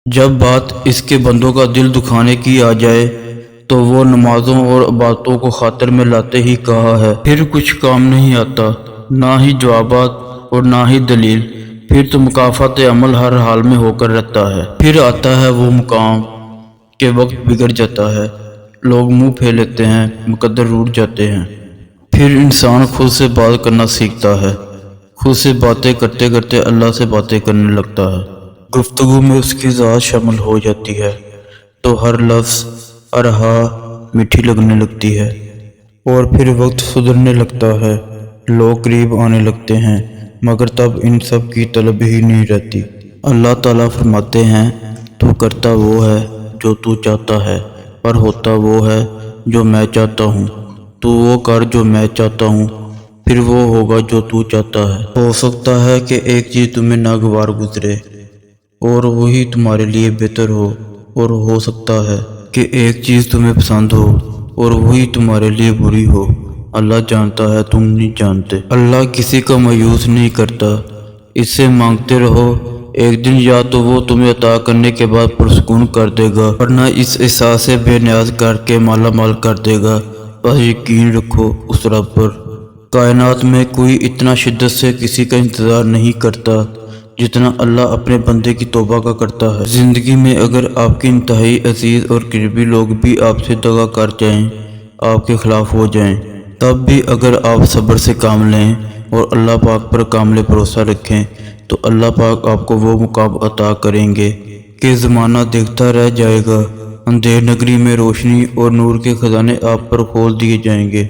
جب بات اس کے بندوں کا دل دکھانے کی آ جائے تو وہ نمازوں اور عبادتوں کو خاطر میں لاتے ہی کہا ہے، پھر کچھ کام نہیں آتا، نہ ہی جوابات اور نہ ہی دلیل، پھر تو مکافات عمل ہر حال میں ہو کر رہتا ہے۔ پھر آتا ہے وہ مقام کہ وقت بگڑ جاتا ہے، لوگ منہ پھیر لیتے ہیں، مقدر روٹ جاتے ہیں۔ پھر انسان خود سے بات کرنا سیکھتا ہے، خود سے باتیں کرتے کرتے اللہ سے باتیں کرنے لگتا ہے۔ گفتگو میں اس کی ذات شامل ہو جاتی ہے تو ہر لفظ ہر ہاں میٹھی لگنے لگتی ہے، اور پھر وقت سدھرنے لگتا ہے، لوگ قریب آنے لگتے ہیں، مگر تب ان سب کی طلب ہی نہیں رہتی۔ اللہ تعالیٰ فرماتے ہیں، تو کرتا وہ ہے جو تو چاہتا ہے، پر ہوتا وہ ہے جو میں چاہتا ہوں۔ تو وہ کر جو میں چاہتا ہوں، پھر وہ ہوگا جو تو چاہتا ہے۔ ہو سکتا ہے کہ ایک چیز تمہیں ناگوار گزرے اور وہی تمہارے لیے بہتر ہو، اور ہو سکتا ہے کہ ایک چیز تمہیں پسند ہو اور وہی تمہارے لیے بری ہو۔ اللہ جانتا ہے، تم نہیں جانتے۔ اللہ کسی کا مایوس نہیں کرتا، اس سے مانگتے رہو، ایک دن یا تو وہ تمہیں عطا کرنے کے بعد پرسکون کر دے گا، ورنہ اس احساس سے بے نیاز کر کے مالا مال کر دے گا۔ بس یقین رکھو اس رب پر۔ کائنات میں کوئی اتنا شدت سے کسی کا انتظار نہیں کرتا جتنا اللہ اپنے بندے کی توبہ کا کرتا ہے۔ زندگی میں اگر آپ کے انتہائی عزیز اور قریبی لوگ بھی آپ سے دغا کر جائیں، آپ کے خلاف ہو جائیں، تب بھی اگر آپ صبر سے کام لیں اور اللہ پاک پر کامل بھروسہ رکھیں تو اللہ پاک آپ کو وہ مقام عطا کریں گے کہ زمانہ دیکھتا رہ جائے گا، اندھیر نگری میں روشنی اور نور کے خزانے آپ پر کھول دیے جائیں گے۔